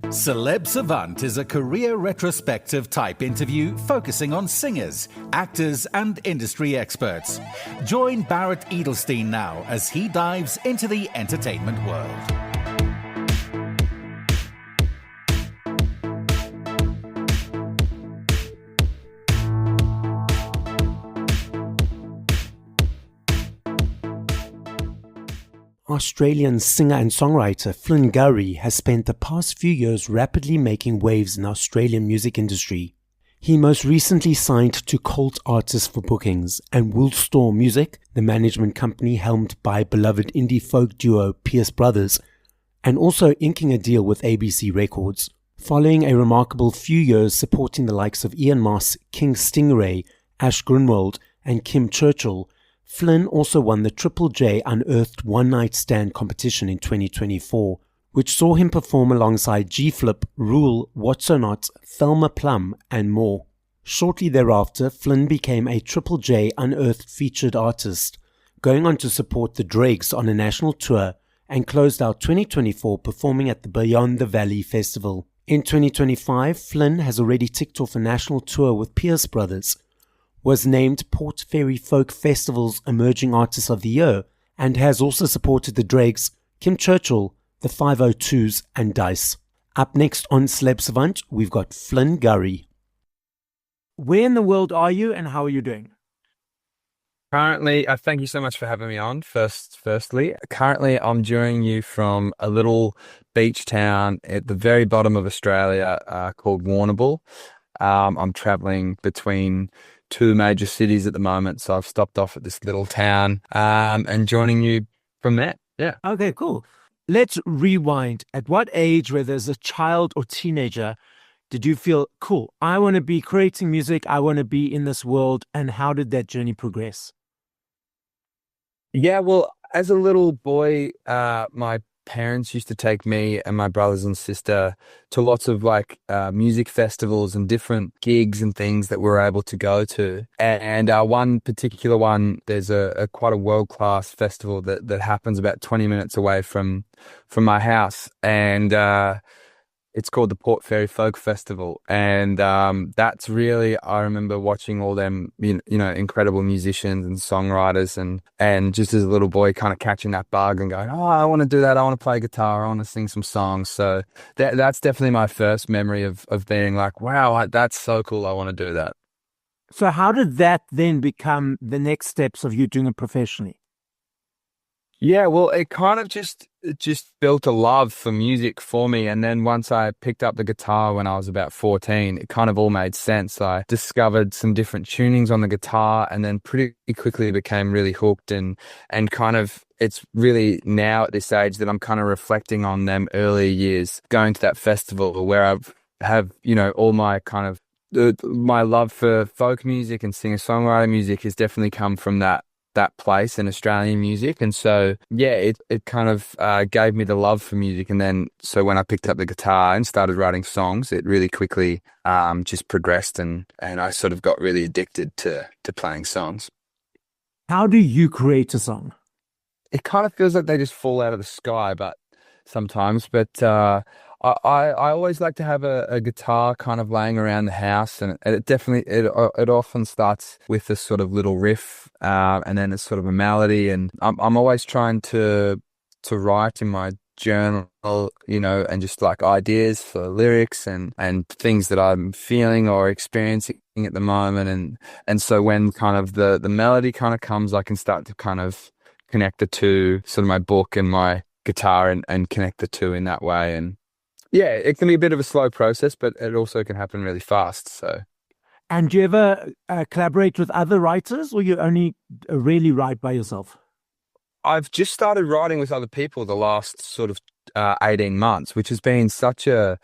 Celeb Savant is a career retrospective type interview focusing on singers, actors, and industry experts. Join Barrett Edelstein now as he dives into the entertainment world. Australian singer and songwriter Flynn Gurry has spent the past few years rapidly making waves in the Australian music industry. He most recently signed to Cult Artists for bookings and Woolstorm Music, the management company helmed by beloved indie folk duo Pierce Brothers, and also inking a deal with ABC Records. Following a remarkable few years supporting the likes of Ian Moss, King Stingray, Ash Grunwald, and Kim Churchill, Flynn also won the Triple J Unearthed One Night Stand competition in 2024, which saw him perform alongside G-Flip, Rule, What's So Not, Thelma Plum, and more. Shortly thereafter, Flynn became a Triple J Unearthed featured artist, going on to support the Dregs on a national tour, and closed out 2024 performing at the Beyond the Valley Festival. In 2025, Flynn has already ticked off a national tour with Pierce Brothers, was named Port Fairy Folk Festival's Emerging Artist of the Year, and has also supported the Dregs, Kim Churchill, the 502s, and Dice. Up next on Celeb Savant, we've got Flynn Gurry. Where in the world are you and how are you doing? Currently, thank you so much for having me on. Firstly, currently I'm joining you from a little beach town at the very bottom of Australia called Warrnambool. I'm traveling between two major cities at the moment, so I've stopped off at this little town and joining you from there. Yeah. Okay, cool. Let's rewind. At what age, whether as a child or teenager, did you feel, cool, I want to be creating music, I want to be in this world, and how did that journey progress? Yeah, well, as a little boy, my parents used to take me and my brothers and sister to lots of music festivals and different gigs and things that we were able to go to. And one particular one, there's a quite a world-class festival that happens about 20 minutes away from my house. And it's called the Port Fairy Folk Festival. And that's really, I remember watching all them, incredible musicians and songwriters and just as a little boy kind of catching that bug and going, oh, I want to do that. I want to play guitar. I want to sing some songs. So that's definitely my first memory of being like, wow, that's so cool. I want to do that. So how did that then become the next steps of you doing it professionally? Yeah, well, it kind of just built a love for music for me. And then once I picked up the guitar when I was about 14, it kind of all made sense. I discovered some different tunings on the guitar and then pretty quickly became really hooked and kind of, it's really now at this age that I'm kind of reflecting on them early years, going to that festival where I have, all my kind of, my love for folk music and singer-songwriter music has definitely come from that place in Australian music. And so, yeah, it kind of gave me the love for music. And then, so when I picked up the guitar and started writing songs, it really quickly just progressed and I sort of got really addicted to playing songs. How do you create a song? It kind of feels like they just fall out of the sky, but sometimes, I always like to have a guitar kind of laying around the house, and it often starts with this sort of little riff, and then it's sort of a melody, and I'm always trying to write in my journal, and just like ideas for lyrics and things that I'm feeling or experiencing at the moment, and so when kind of the melody kind of comes, I can start to kind of connect the two, sort of my book and my guitar, and connect the two in that way. And yeah, it can be a bit of a slow process, but it also can happen really fast. So, and do you ever collaborate with other writers, or you only really write by yourself? I've just started writing with other people the last sort of 18 months, which has been such a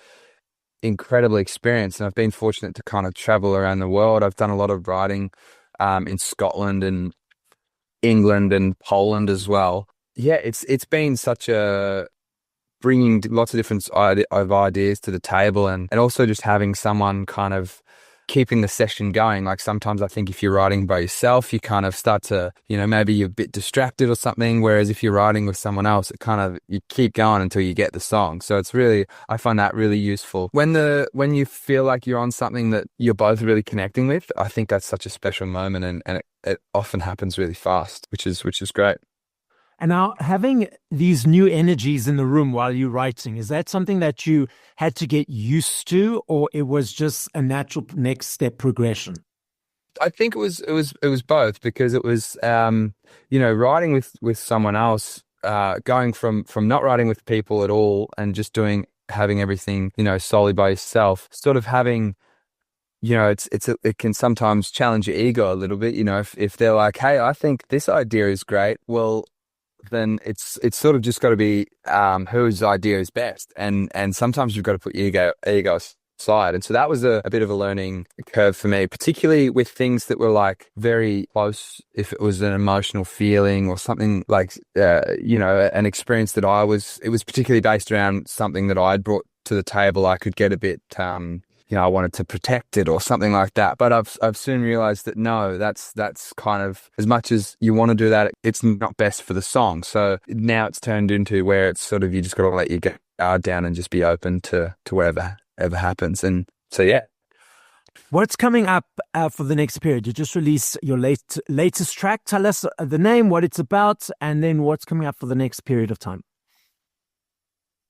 incredible experience. And I've been fortunate to kind of travel around the world. I've done a lot of writing in Scotland and England and Poland as well. Yeah, it's been such a bringing lots of different ideas to the table, and also just having someone kind of keeping the session going. Like sometimes I think if you're writing by yourself, you kind of start to, maybe you're a bit distracted or something. Whereas if you're writing with someone else, you keep going until you get the song. So I find that really useful. When you feel like you're on something that you're both really connecting with, I think that's such a special moment, and it often happens really fast, which is great. And now, having these new energies in the room while you're writing, is that something that you had to get used to, or it was just a natural next step progression? I think it was both, because it was writing with someone else, going from not writing with people at all and just having everything solely by yourself, sort of having. It can sometimes challenge your ego a little bit. If they're like, "Hey, I think this idea is great," well, then it's sort of just got to be whose idea is best, and sometimes you've got to put your ego aside. And so that was a bit of a learning curve for me, particularly with things that were like very close. If it was an emotional feeling or something like an experience that it was particularly based around something that I'd brought to the table, I could get a bit I wanted to protect it or something like that. But I've soon realized that no, that's kind of, as much as you want to do that, it's not best for the song. So now it's turned into where it's sort of, you just got to let your guard down and just be open to whatever happens. And so, yeah. What's coming up for the next period? You just released your latest track. Tell us the name, what it's about, and then what's coming up for the next period of time.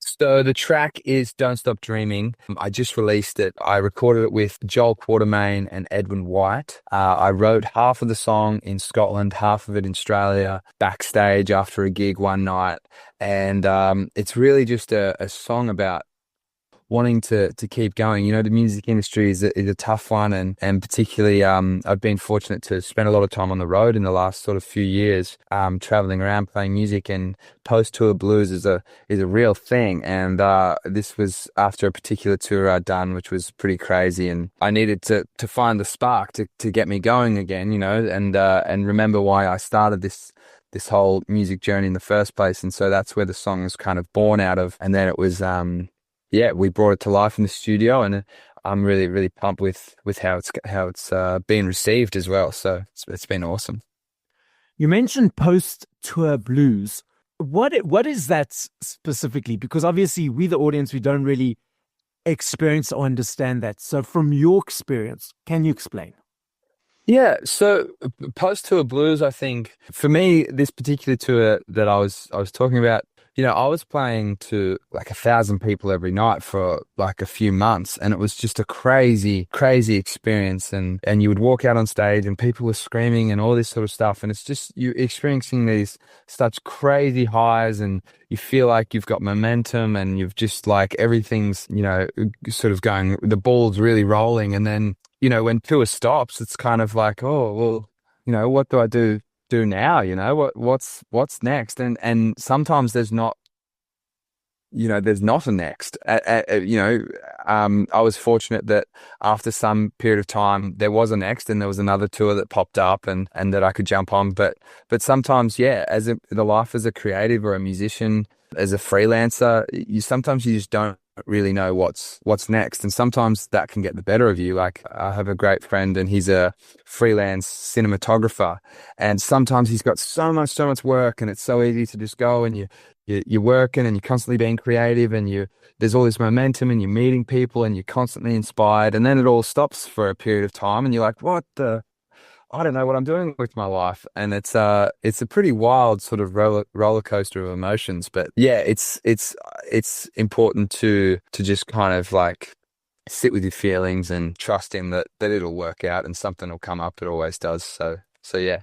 So the track is Don't Stop Dreaming. I just released it. I recorded it with Joel Quartermain and Edwin White. I wrote half of the song in Scotland, half of it in Australia, backstage after a gig one night. And it's really just a song about wanting to keep going. The music industry is a tough one, and particularly I've been fortunate to spend a lot of time on the road in the last sort of few years, traveling around playing music, and post-tour blues is a real thing. And this was after a particular tour I'd done, which was pretty crazy, and I needed to find the spark to get me going again, and remember why I started this whole music journey in the first place. And so that's where the song was kind of born out of. And then it was we brought it to life in the studio, and I'm really, really pumped with how it's been received as well. So it's been awesome. You mentioned post-tour blues. What is that specifically? Because obviously we, the audience, we don't really experience or understand that. So from your experience, can you explain? Yeah, so post-tour blues, I think for me, this particular tour that I was talking about, I was playing to like 1,000 people every night for like a few months, and it was just a crazy, crazy experience. And you would walk out on stage and people were screaming and all this sort of stuff. And it's just, you're experiencing these such crazy highs, and you feel like you've got momentum, and you've just like everything's, sort of going, the ball's really rolling. And then, when tour stops, it's kind of like, oh, well, what do I do now? What's next? And sometimes there's not a next. I was fortunate that after some period of time there was a next, and there was another tour that popped up and that I could jump on. But sometimes, the life as a creative or a musician, as a freelancer, you just don't really know what's next, and sometimes that can get the better of you. Like, I have a great friend, and he's a freelance cinematographer, and sometimes he's got so much work, and it's so easy to just go and you're working, and you're constantly being creative, and there's all this momentum, and you're meeting people, and you're constantly inspired, and then it all stops for a period of time, and you're like, I don't know what I'm doing with my life. And it's a pretty wild sort of roller coaster of emotions. But yeah, it's important to just kind of like sit with your feelings and trust in that it'll work out, and something will come up. It always does. So yeah.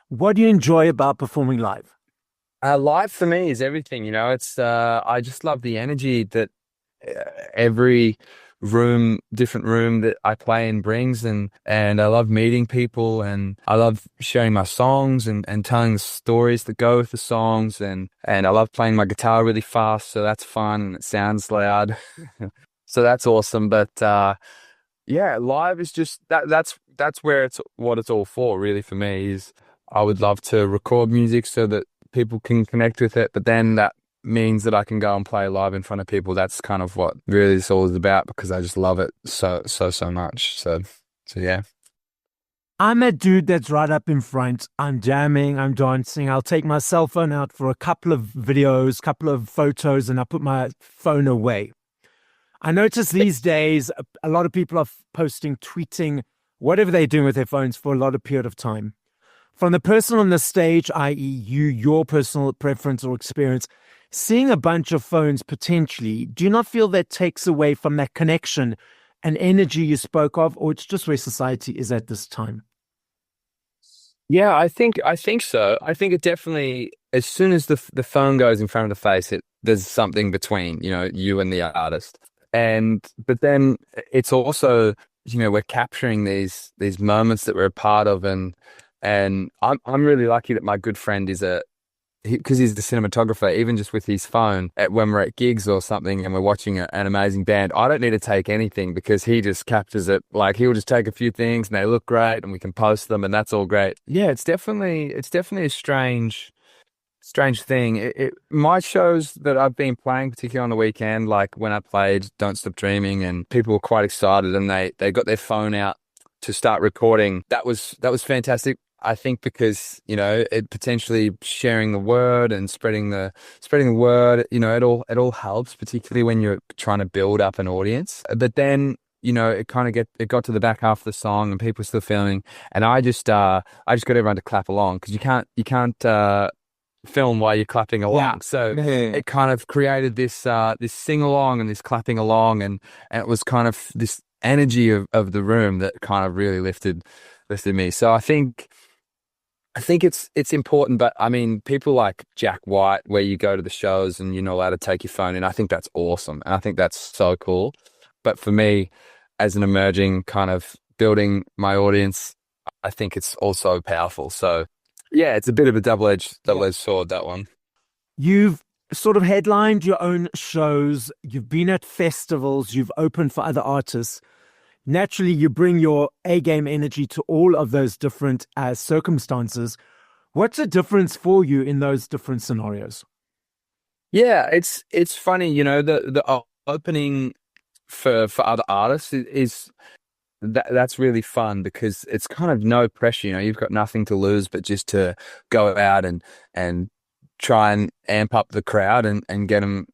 What do you enjoy about performing live? Live for me is everything. It's I just love the energy that every different room that I play in brings, and I love meeting people, and I love sharing my songs and telling the stories that go with the songs, and I love playing my guitar really fast, so that's fun, and it sounds loud. So that's awesome. But live is just that's where what it's all for, really. For me, is I would love to record music so that people can connect with it, but then that means that I can go and play live in front of people, that's kind of what really this all is about, because I just love it so much. So yeah. I'm a dude that's right up in front. I'm jamming, I'm dancing. I'll take my cell phone out for a couple of videos, couple of photos, and I put my phone away. I notice these days a lot of people are posting, tweeting, whatever they're doing with their phones for a lot of period of time. From the person on the stage, i.e. you, your personal preference or experience, seeing a bunch of phones potentially, do you not feel that takes away from that connection and energy you spoke of, or it's just where society is at this time? Yeah, I think so. I think it definitely, as soon as the phone goes in front of the face, there's something between, you and the artist. But then it's also, we're capturing these moments that we're a part of, and I'm really lucky that my good friend is because he's the cinematographer, even just with his phone, when we're at gigs or something and we're watching an amazing band, I don't need to take anything because he just captures it. Like, he'll just take a few things and they look great and we can post them, and that's all great. Yeah, it's definitely a strange thing. My shows that I've been playing, particularly on the weekend, like when I played Don't Stop Dreaming, and people were quite excited and they got their phone out to start recording. That was fantastic. I think because, it potentially sharing the word and spreading the word, it all helps, particularly when you're trying to build up an audience. But then, it got to the back half of the song and people were still feeling, and I just got everyone to clap along, because you can't film while you're clapping along. Yeah. So it kind of created this sing along and this clapping along, and it was kind of this energy of the room that kind of really lifted me. So I think it's important, but I mean, people like Jack White, where you go to the shows and you're not allowed to take your phone in, I think that's awesome. And I think that's so cool. But for me, as an emerging kind of building my audience, I think it's also powerful. So yeah, it's a bit of a double-edged sword, that one. You've sort of headlined your own shows. You've been at festivals. You've opened for other artists. Naturally, you bring your A-game energy to all of those different circumstances. What's the difference for you in those different scenarios? Yeah, it's funny, the opening for other artists is that's really fun, because it's kind of no pressure. You've got nothing to lose but just to go out and try and amp up the crowd and get them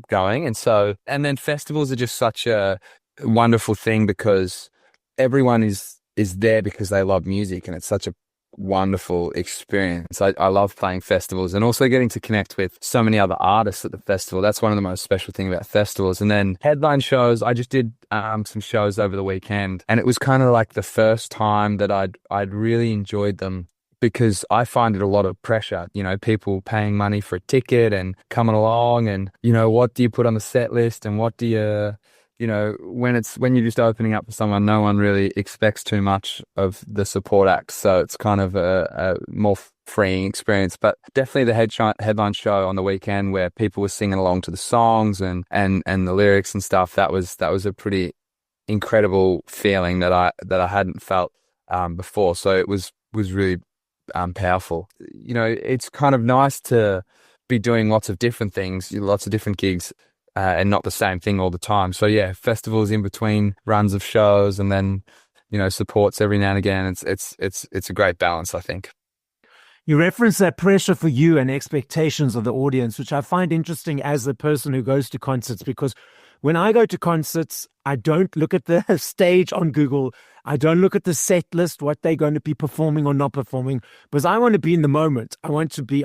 going. And then festivals are just such a wonderful thing, because everyone is there because they love music, and it's such a wonderful experience. I love playing festivals, and also getting to connect with so many other artists at the festival. That's one of the most special things about festivals. And then headline shows, I just did some shows over the weekend, and it was kind of like the first time that I'd really enjoyed them, because I find it a lot of pressure, people paying money for a ticket and coming along, and what do you put on the set list, and what do you when you're just opening up for someone, no one really expects too much of the support act. So it's kind of a more freeing experience. But definitely the headline show on the weekend, where people were singing along to the songs and the lyrics and stuff, that was a pretty incredible feeling that I hadn't felt before. So it was really powerful. It's kind of nice to be doing lots of different things, lots of different gigs, and not the same thing all the time. So yeah, festivals in between runs of shows, and then supports every now and again. It's a great balance, I think. You reference that pressure for you and expectations of the audience, which I find interesting as a person who goes to concerts, because when I go to concerts, I don't look at the stage on Google. I don't look at the set list, what they're going to be performing or not performing, because I want to be in the moment. I want to be,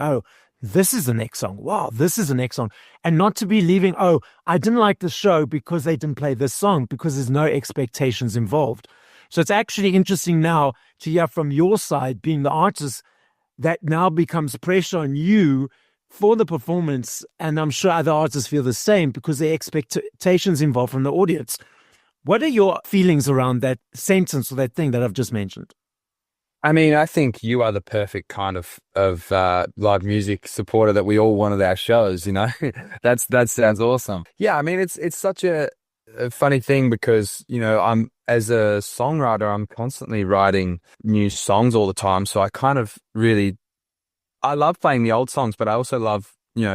this is the next song. Wow, this is the next song. And not to be leaving, I didn't like the show because they didn't play this song, because there's no expectations involved. So it's actually interesting now to hear from your side, being the artist, that now becomes pressure on you for the performance. And I'm sure other artists feel the same, because the expectations involved from the audience. What are your feelings around that sentence or that thing that I've just mentioned? I mean, I think you are the perfect kind of live music supporter that we all want at our shows. That sounds awesome. Yeah, I mean, it's such a funny thing, because I'm, as a songwriter, I'm constantly writing new songs all the time. So I kind of I love playing the old songs, but I also love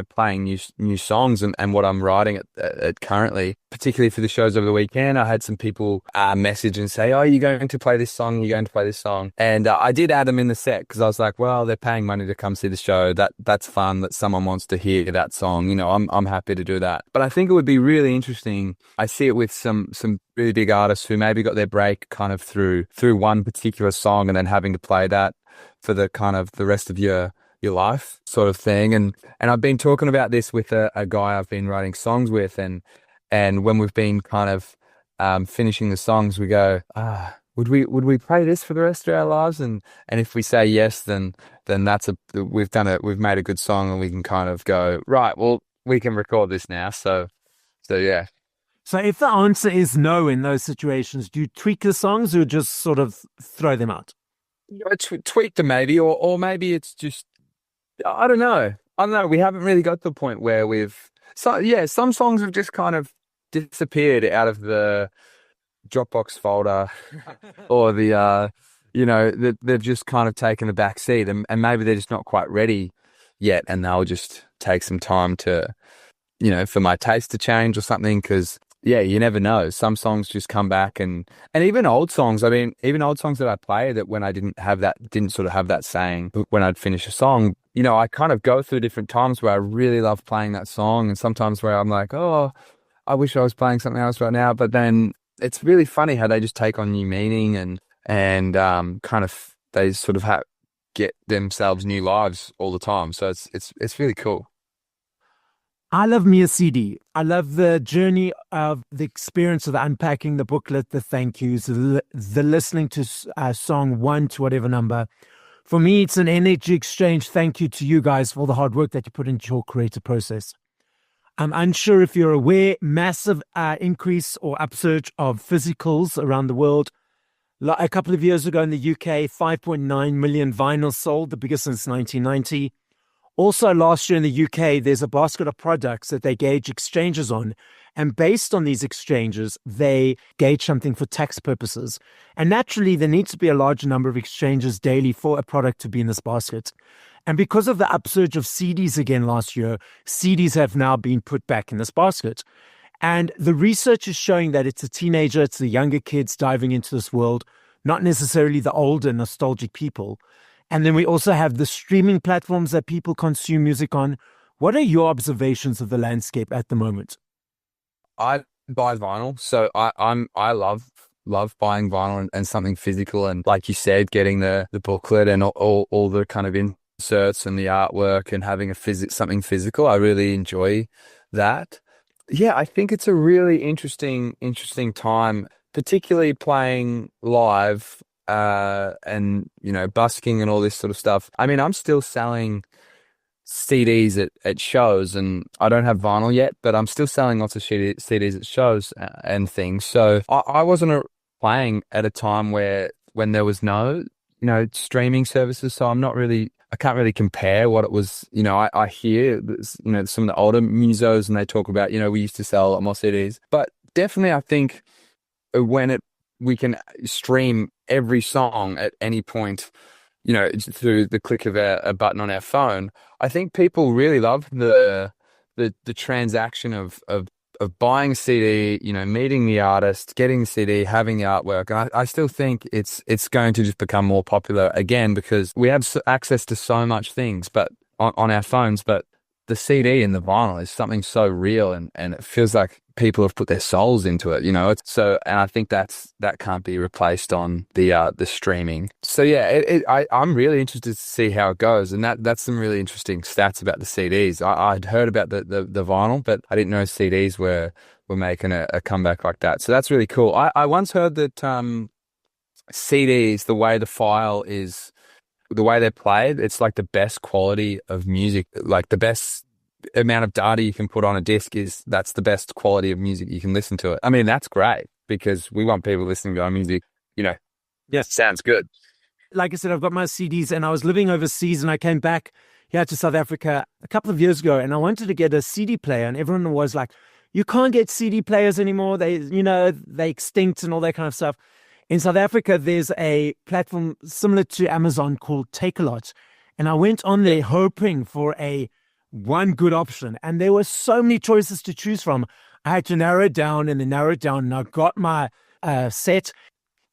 playing new songs and what I'm writing at currently, particularly for the shows over the weekend. I had some people message and say, "Oh, you're going to play this song? You're going to play this song?" And I did add them in the set because I was like, "Well, they're paying money to come see the show. That's fun. That someone wants to hear that song. I'm happy to do that." But I think it would be really interesting. I see it with some really big artists who maybe got their break kind of through one particular song and then having to play that for the kind of the rest of your life sort of thing. And I've been talking about this with a guy I've been writing songs with, and when we've been kind of finishing the songs, we go, would we play this for the rest of our lives? And if we say yes, then we've made a good song, and we can kind of go, right, well, we can record this now. So yeah. So if the answer is no in those situations, do you tweak the songs or just sort of throw them out? Tweak them maybe, or maybe it's just, I don't know. We haven't really got to the point where some songs have just kind of disappeared out of the Dropbox folder or they've just kind of taken the back seat, and maybe they're just not quite ready yet, and they'll just take some time to, for my taste to change or something, because you never know. Some songs just come back, and even old songs. I mean, even old songs that I play that when I didn't sort of have that saying when I'd finish a song, I kind of go through different times where I really love playing that song, and sometimes where I'm like, oh, I wish I was playing something else right now. But then it's really funny how they just take on new meaning and kind of they sort of get themselves new lives all the time. So it's really cool. I love me a CD. I love the journey of the experience of the unpacking, the booklet, the thank yous, the listening to song 1 to whatever number. For me, it's an energy exchange. Thank you to you guys for the hard work that you put into your creative process. I'm unsure if you're aware, massive increase or upsurge of physicals around the world. A couple of years ago in the UK, 5.9 million vinyls sold, the biggest since 1990. Also, last year in the UK, there's a basket of products that they gauge exchanges on. And based on these exchanges, they gauge something for tax purposes. And naturally, there needs to be a large number of exchanges daily for a product to be in this basket. And because of the upsurge of CDs again last year, CDs have now been put back in this basket. And the research is showing that it's the younger kids diving into this world, not necessarily the older nostalgic people. And then we also have the streaming platforms that people consume music on. What are your observations of the landscape at the moment? I buy vinyl, so I love buying vinyl and something physical, and like you said, getting the booklet and all the kind of inserts and the artwork and having something physical. I really enjoy that. Yeah, I think it's a really interesting time, particularly playing live. And busking and all this sort of stuff. I mean, I'm still selling CDs at shows, and I don't have vinyl yet, but I'm still selling lots of CDs at shows and things. So I wasn't playing at a time when there was no streaming services. So I can't really compare what it was. I hear some of the older musos, and they talk about we used to sell a lot more CDs, but definitely I think when we can stream every song at any point, through the click of a button on our phone. I think people really love the transaction of buying a CD, meeting the artist, getting the CD, having the artwork. And I still think it's going to just become more popular again because we have access to so much things, but on our phones. But the CD and the vinyl is something so real, and it feels like people have put their souls into it, and I think that can't be replaced on the streaming. So yeah, I'm really interested to see how it goes, and that's some really interesting stats about the CDs. I'd heard about the vinyl, but I didn't know CDs were making a comeback like that. So that's really cool. I once heard that CDs, the way the file is, the way they're played, it's like the best quality of music, like the best amount of data you can put on a disc that's the best quality of music you can listen to it. I mean, that's great because we want people listening to our music, yes, sounds good. Like I said, I've got my CDs, and I was living overseas, and I came back here to South Africa a couple of years ago, and I wanted to get a CD player, and everyone was like, you can't get CD players anymore. They extinct and all that kind of stuff. In South Africa, there's a platform similar to Amazon called Take-A-Lot. And I went on there hoping for a one good option. And there were so many choices to choose from. I had to narrow it down and then narrow it down. And I got my set.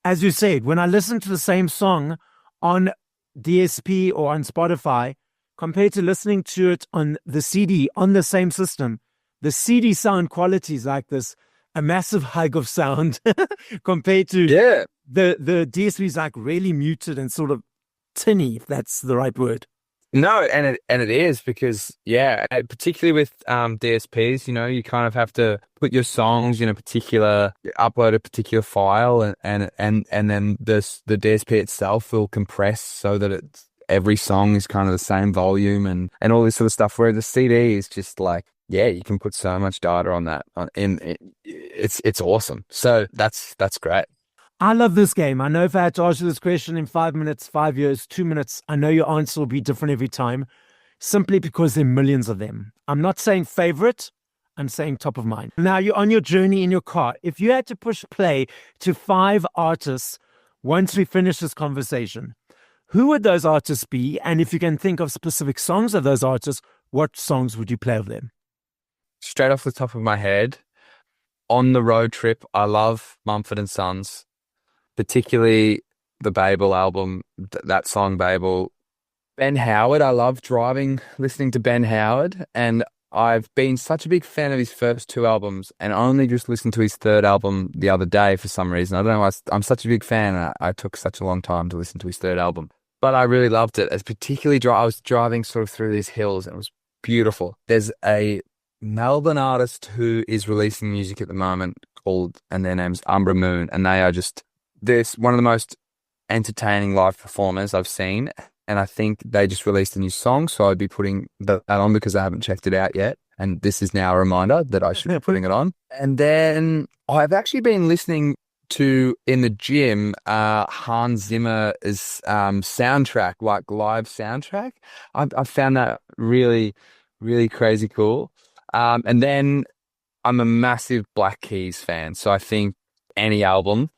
As you said, when I listen to the same song on DSP or on Spotify, compared to listening to it on the CD on the same system, the CD sound quality is like this, a massive hug of sound compared to the DSP is like really muted and sort of tinny, if that's the right word. No, and it is because particularly with DSPs, you kind of have to put your songs in upload a particular file, and then the DSP itself will compress so that every song is kind of the same volume and all this sort of stuff. Where the CD is just like, you can put so much data on that. It's awesome. So that's great. I love this game. I know if I had to ask you this question in 5 minutes, 5 years, 2 minutes, I know your answer will be different every time, simply because there are millions of them. I'm not saying favorite, I'm saying top of mind. Now you're on your journey in your car. If you had to push play to 5 artists once we finish this conversation, who would those artists be? And if you can think of specific songs of those artists, what songs would you play of them? Straight off the top of my head, on the road trip, I love Mumford & Sons. Particularly the Babel album, that song Babel. Ben Howard, I love driving, listening to Ben Howard, and I've been such a big fan of his first 2 albums and only just listened to his 3rd album the other day for some reason. I don't know, I'm such a big fan, and I took such a long time to listen to his 3rd album. But I really loved it. As particularly, I was driving sort of through these hills, and it was beautiful. There's a Melbourne artist who is releasing music at the moment and their name's Umbra Moon, and they are just... They're one of the most entertaining live performers I've seen, and I think they just released a new song, so I'd be putting that on because I haven't checked it out yet, and this is now a reminder that I should be putting it on. And then I've actually been listening to, in the gym, Hans Zimmer's soundtrack, like live soundtrack. I found that really, really crazy cool. And then I'm a massive Black Keys fan, so I think any album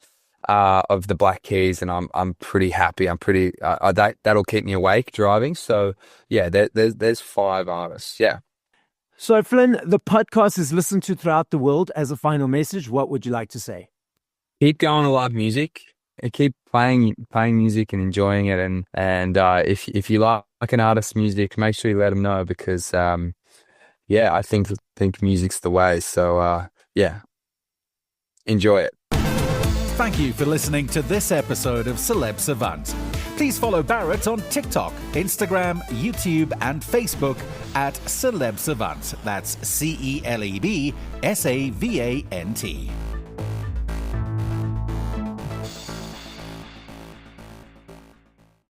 of the Black Keys, and I'm pretty happy. I'm pretty that'll keep me awake driving. So there's 5 artists. Yeah. So Flynn, the podcast is listened to throughout the world. As a final message, what would you like to say? Keep going to live music and keep playing music and enjoying it. And if you like an artist's music, make sure you let them know because I think music's the way. So enjoy it. Thank you for listening to this episode of Celeb Savant. Please follow Barrett on TikTok, Instagram, YouTube, and Facebook at Celeb Savant. That's CelebSavant.